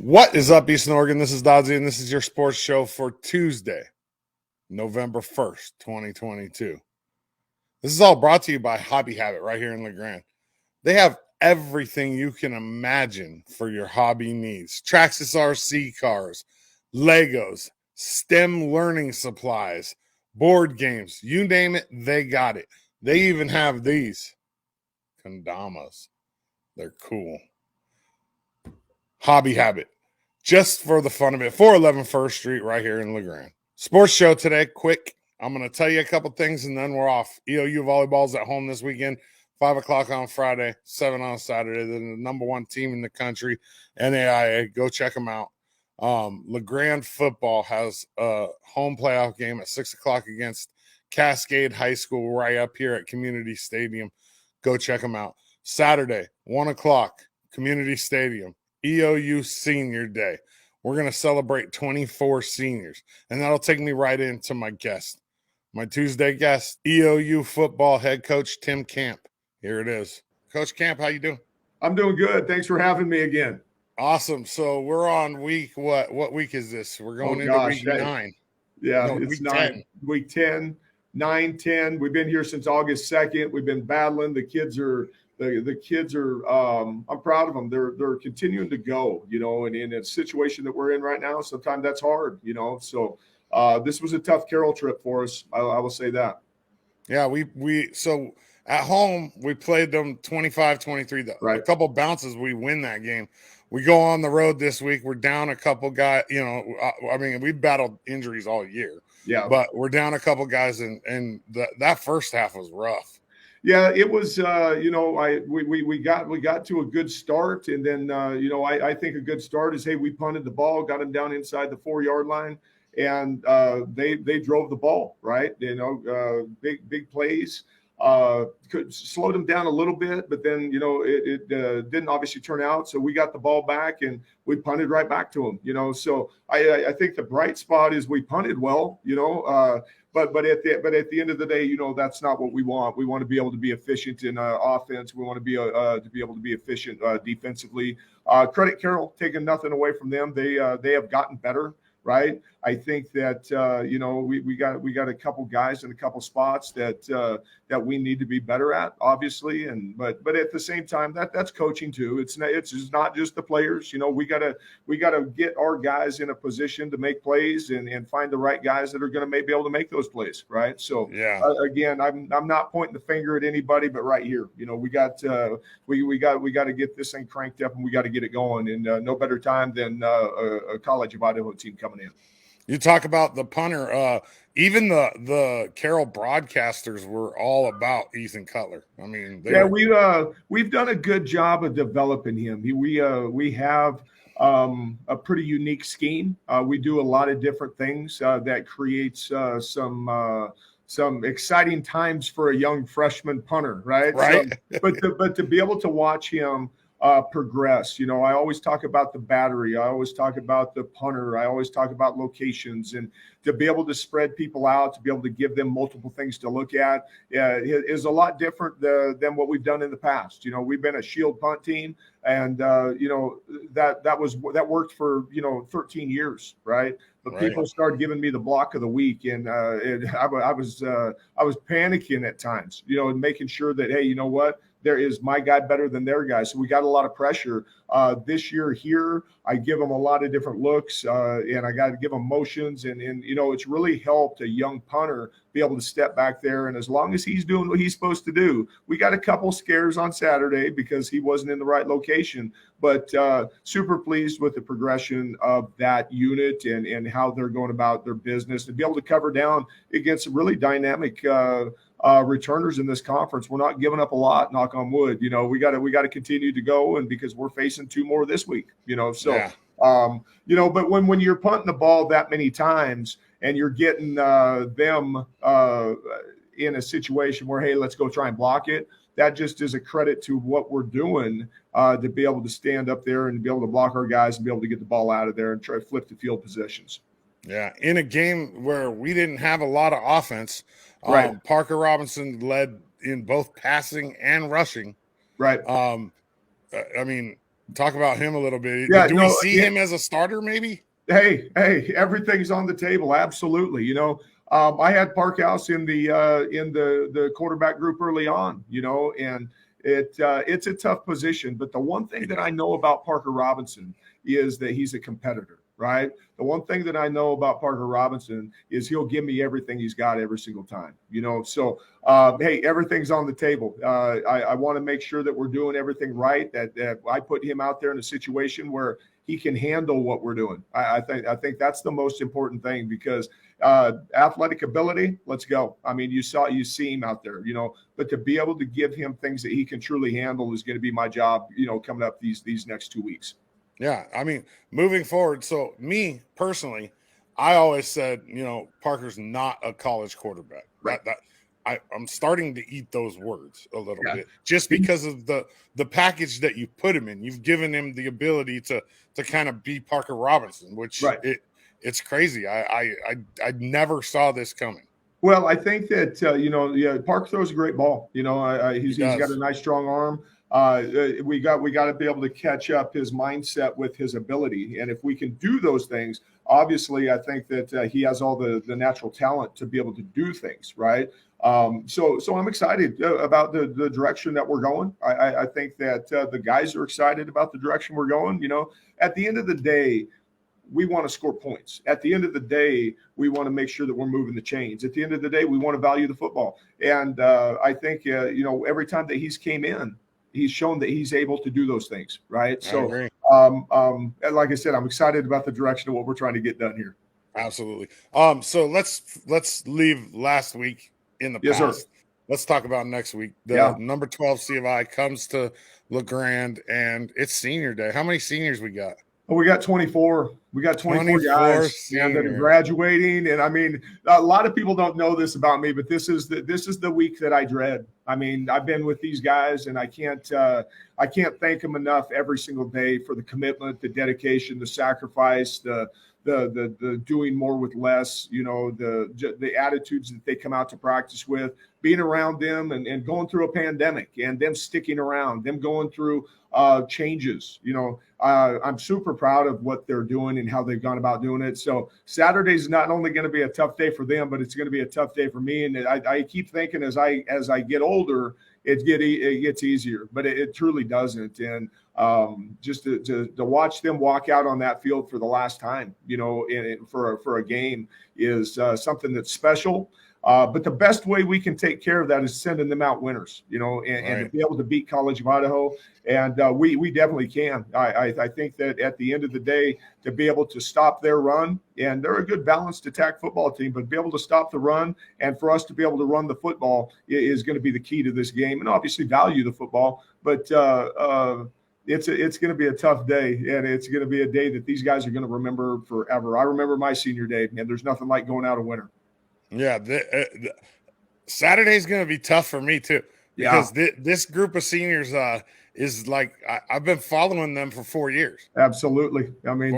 What is up, Eastern Oregon? This is Dodzy, and this is your sports show for Tuesday, November 1st, 2022. This is all brought to you by Hobby Habit right here in Grande. They have everything you can imagine for your hobby needs. Traxxas RC cars, Legos, STEM learning supplies, board games, you name it, they got it. They even have these kendamas. They're cool. Hobby Habit, just for the fun of it, 411 First Street right here in Grande. Sports show today, quick. I'm going to tell you a couple things and then we're off. EOU volleyball's at home this weekend, 5 o'clock on Friday, 7 on Saturday. They're the number one team in the country, NAIA. Go check them out. Grande football has a home playoff game at 6 o'clock against Cascade High School right up here at Community Stadium. Go check them out. Saturday, 1 o'clock, Community Stadium. EOU Senior Day. We're going to celebrate 24 seniors, and that'll take me right into my guest. My Tuesday guest, EOU football head coach Tim Camp. Here it is. Coach Camp, how you doing? I'm doing good. Thanks for having me again. Awesome. So we're on week what? What week is this? We're going into week 9. Yeah, no, it's week 9. Week 10, 9, 10. We've been here since August 2nd. We've been battling. The kids are I'm proud of them. They're continuing to go, and in a situation that we're in right now, sometimes that's hard, so this was a tough Carroll trip for us. I will say that. Yeah, so at home we played them 25-23. Right. A couple bounces, we win that game. We go on the road this week. We're down a couple guys, we battled injuries all year. Yeah. But we're down a couple guys, and that first half was rough. Yeah, it was. We got to a good start, and then I think a good start is, hey, we punted the ball, got them down inside the 4-yard line, and they drove the ball right. Big plays. Could slow them down a little bit, but then it didn't obviously turn out. So we got the ball back and we punted right back to them. So I think the bright spot is we punted well. But at the end of the day, that's not what we want. We want to be able to be efficient in offense. We want to be able to be efficient defensively. Credit Carroll, taking nothing away from them. They have gotten better. Right. I think that, we got a couple guys in a couple spots that we need to be better at, obviously. But at the same time, that's coaching too. It's not just the players. We got to get our guys in a position to make plays and find the right guys that are going to maybe be able to make those plays. Right. So, yeah. Again, I'm not pointing the finger at anybody, but right here, we got to get this thing cranked up and we got to get it going. And no better time than a College of Idaho team coming in. You talk about the punter. Even the Carroll broadcasters were all about Ethan Cutler. I mean, we've done a good job of developing him. We have a pretty unique scheme. We do a lot of different things that creates some exciting times for a young freshman punter, right? Right. So, but to be able to watch him progress. I always talk about the battery. I always talk about the punter. I always talk about locations, and to be able to spread people out, to be able to give them multiple things to look at is a lot different than what we've done in the past. We've been a shield punt team, and that worked for 13 years, right? But people started giving me the block of the week, and I was panicking at times, and making sure that, hey, you know what? There is my guy better than their guy. So we got a lot of pressure this year here. I give them a lot of different looks and I got to give them motions. And it's really helped a young punter be able to step back there. And as long as he's doing what he's supposed to do, we got a couple scares on Saturday because he wasn't in the right location. But super pleased with the progression of that unit and how they're going about their business, to be able to cover down against some really dynamic returners in this conference. We're not giving up a lot, knock on wood. We got to continue to go, and because we're facing 2 more this week, so yeah. But when you're punting the ball that many times and you're getting them in a situation where, hey, let's go try and block it, that just is a credit to what we're doing to be able to stand up there and be able to block our guys and be able to get the ball out of there and try to flip the field positions. Yeah, in a game where we didn't have a lot of offense, right. Parker Robinson led in both passing and rushing. Right. I mean, Talk about him a little bit. Yeah, Do we see him as a starter maybe? Hey, everything's on the table. Absolutely. I had Parkhouse in the quarterback group early on, and it's a tough position. But the one thing that I know about Parker Robinson is that he's a competitor, right? The one thing that I know about Parker Robinson is he'll give me everything he's got every single time, So, hey, everything's on the table. I want to make sure that we're doing everything right, that I put him out there in a situation where he can handle what we're doing. I think that's the most important thing, because athletic ability, let's go. I mean, you see him out there, but to be able to give him things that he can truly handle is going to be my job, coming up these next 2 weeks. Yeah, I mean, moving forward. So me personally, I always said, Parker's not a college quarterback. Right. I'm starting to eat those words a little bit, just because of the package that you put him in. You've given him the ability to kind of be Parker Robinson, which it's crazy. I never saw this coming. Well, I think that Park throws a great ball. He's got a nice strong arm. We got to be able to catch up his mindset with his ability, and if we can do those things, obviously, I think that he has all the natural talent to be able to do things, right? So I'm excited about the direction that we're going. I think that the guys are excited about the direction we're going. At the end of the day, we want to score points. At the end of the day, we want to make sure that we're moving the chains. At the end of the day, we want to value the football. And I think, every time that he's came in, he's shown that he's able to do those things, right? So, like I said, I'm excited about the direction of what we're trying to get done here. Absolutely. So let's leave last week in the past. Sir. Let's talk about next week. The number 12 C of I comes to Grande, and it's senior day. How many seniors we got? Oh, we got 24. We got 24 guys that are graduating. And I mean, a lot of people don't know this about me, but this is the week that I dread. I mean, I've been with these guys, and I can't thank them enough every single day for the commitment, the dedication, the sacrifice, the doing more with less, the attitudes that they come out to practice with, being around them and going through a pandemic, and them sticking around, them going through changes. I'm super proud of what they're doing and how they've gone about doing it. So Saturday's not only going to be a tough day for them, but it's going to be a tough day for me. And I keep thinking as I get older, it gets easier, but it truly doesn't. And just to watch them walk out on that field for the last time, for a game is something that's special. But the best way we can take care of that is sending them out winners, and to be able to beat College of Idaho. And we definitely can. I think that at the end of the day, to be able to stop their run, and they're a good balanced attack football team, but be able to stop the run and for us to be able to run the football is going to be the key to this game, and obviously value the football. But it's going to be a tough day, and it's going to be a day that these guys are going to remember forever. I remember my senior day, and there's nothing like going out a winner. Yeah, Saturday's going to be tough for me too, because this group of seniors is like I've been following them for 4 years. Absolutely. I mean,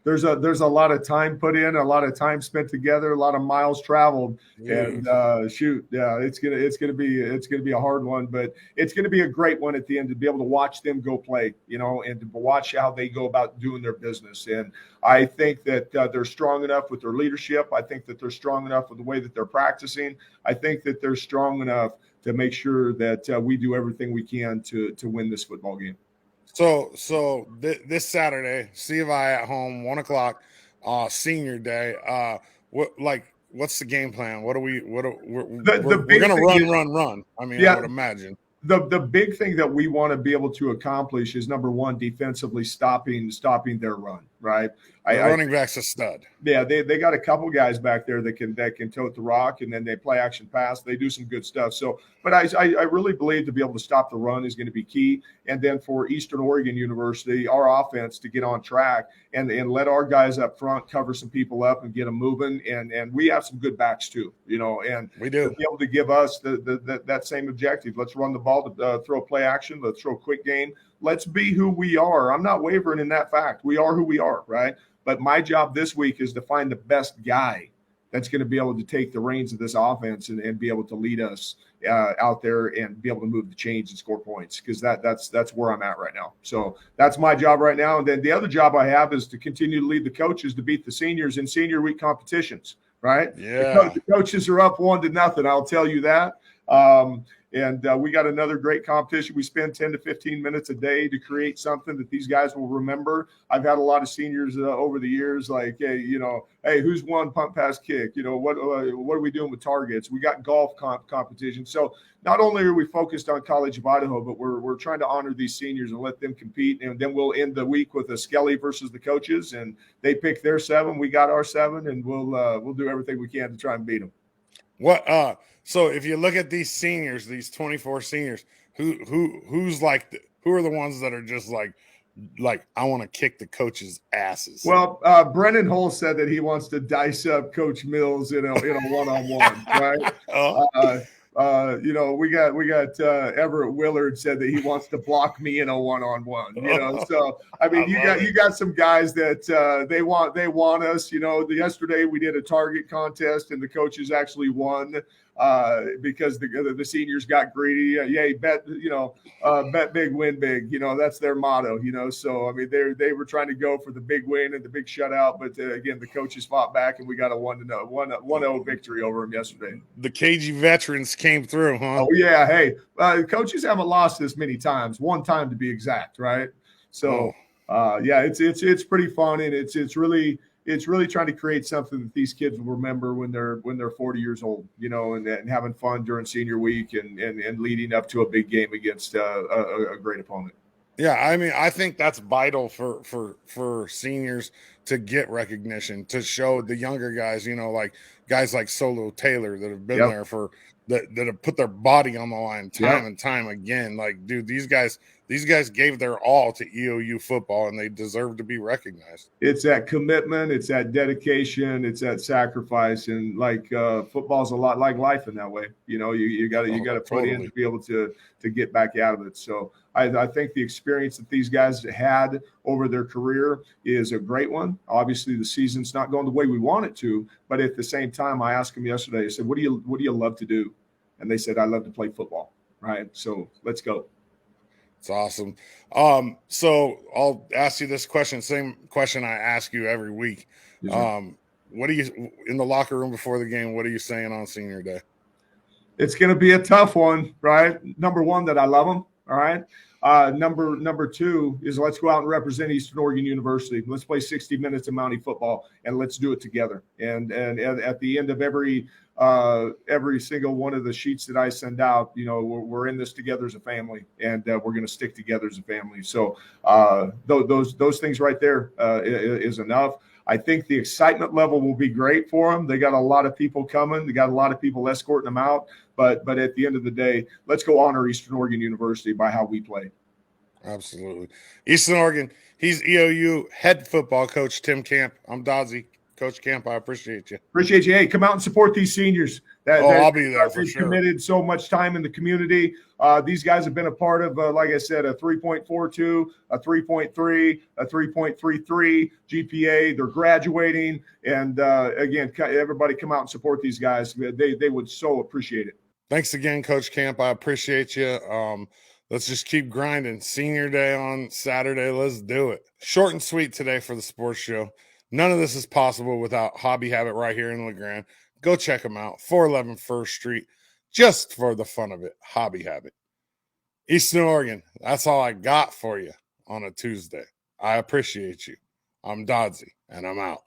there's a lot of time put in, a lot of time spent together, a lot of miles traveled, and it's gonna be a hard one, but it's gonna be a great one at the end to be able to watch them go play, and to watch how they go about doing their business. And I think that they're strong enough with their leadership. I think that they're strong enough with the way that they're practicing. I think that they're strong enough to make sure that we do everything we can to win this football game. So this Saturday, C of I at home, 1:00, senior day. What's the game plan? We're gonna run. I mean, I would imagine. The big thing that we want to be able to accomplish is, number one, defensively stopping their run, right? Running back's a stud. Yeah, they got a couple guys back there that can tote the rock, and then they play action pass. They do some good stuff. So, but I really believe to be able to stop the run is going to be key. And then for Eastern Oregon University, our offense to get on track and let our guys up front cover some people up and get them moving. And we have some good backs too, and we do. To be able to give us that same objective. Let's run the ball, to throw play action. Let's throw a quick game. Let's be who we are. I'm not wavering in that fact. We are who we are, right? But my job this week is to find the best guy that's going to be able to take the reins of this offense and be able to lead us out there and be able to move the chains and score points, because that's where I'm at right now. So that's my job right now. And then the other job I have is to continue to lead the coaches to beat the seniors in senior week competitions, right? Yeah. The coaches are up 1-0, I'll tell you that. And we got another great competition. We spend 10 to 15 minutes a day to create something that these guys will remember. I've had a lot of seniors over the years, like, hey, hey, who's won punt, pass, kick? What are we doing with targets? We got golf competition. So not only are we focused on College of Idaho, but we're trying to honor these seniors and let them compete. And then we'll end the week with a Skelly versus the coaches, and they pick their 7, we got our 7, and we'll do everything we can to try and beat them. So if you look at these seniors, these 24 seniors, who are the ones that are just like I want to kick the coaches' asses? Well, Brennan Hull said that he wants to dice up Coach Mills in a one-on-one, right? We got Everett Willard said that he wants to block me in a one-on-one. So I mean, you got some guys that they want us. Yesterday we did a target contest and the coaches actually won because the seniors got greedy. Yay, bet big, win big. That's their motto. So I mean, they were trying to go for the big win and the big shutout, but again, the coaches fought back and we got a 1-0 victory over them yesterday. The KG veterans came through, huh? Oh yeah, hey, coaches haven't lost this many times. One time to be exact, right? So yeah, it's pretty fun, and it's really trying to create something that these kids will remember when they're 40 years old, and having fun during senior week and leading up to a big game against a great opponent. Yeah, I mean, I think that's vital for seniors to get recognition, to show the younger guys, like guys like Solo Taylor that have been there that have put their body on the line time and time again. Like, dude, these guys gave their all to EOU football, and they deserve to be recognized. It's that commitment, it's that dedication, it's that sacrifice, and like football's a lot like life in that way. You got to put in to be able to get back out of it. So I think the experience that these guys had over their career is a great one. Obviously, the season's not going the way we want it to, but at the same time, I asked them yesterday. I said, "What do you love to do?" And they said, "I love to play football." Right. So let's go. It's awesome. So I'll ask you this question, same question I ask you every week. Yes, what are you in the locker room before the game? What are you saying on senior day? It's going to be a tough one, right? Number one, that I love them. All right. Number two is let's go out and represent Eastern Oregon University. Let's play 60 minutes of Mountie football, and let's do it together. And at the end of every single one of the sheets that I send out, we're in this together as a family, and we're going to stick together as a family. So those things right there is enough. I think the excitement level will be great for them. They got a lot of people coming. They got a lot of people escorting them out. But at the end of the day, let's go honor Eastern Oregon University by how we play. Absolutely. Eastern Oregon, he's EOU head football coach Tim Camp. I'm Dodzy. Coach Camp, I appreciate you. Appreciate you. Hey, come out and support these seniors. I'll be there for sure. Committed so much time in the community. These guys have been a part of, like I said, a 3.42, a 3.3, a 3.33 GPA. They're graduating. And again, everybody come out and support these guys. They would so appreciate it. Thanks again, Coach Camp. I appreciate you. Let's just keep grinding. Senior day on Saturday. Let's do it. Short and sweet today for the sports show. None of this is possible without Hobby Habit right here in LeGrand. Go check them out. 411 First Street. Just for the fun of it. Hobby Habit. Eastern Oregon. That's all I got for you on a Tuesday. I appreciate you. I'm Dodzy, and I'm out.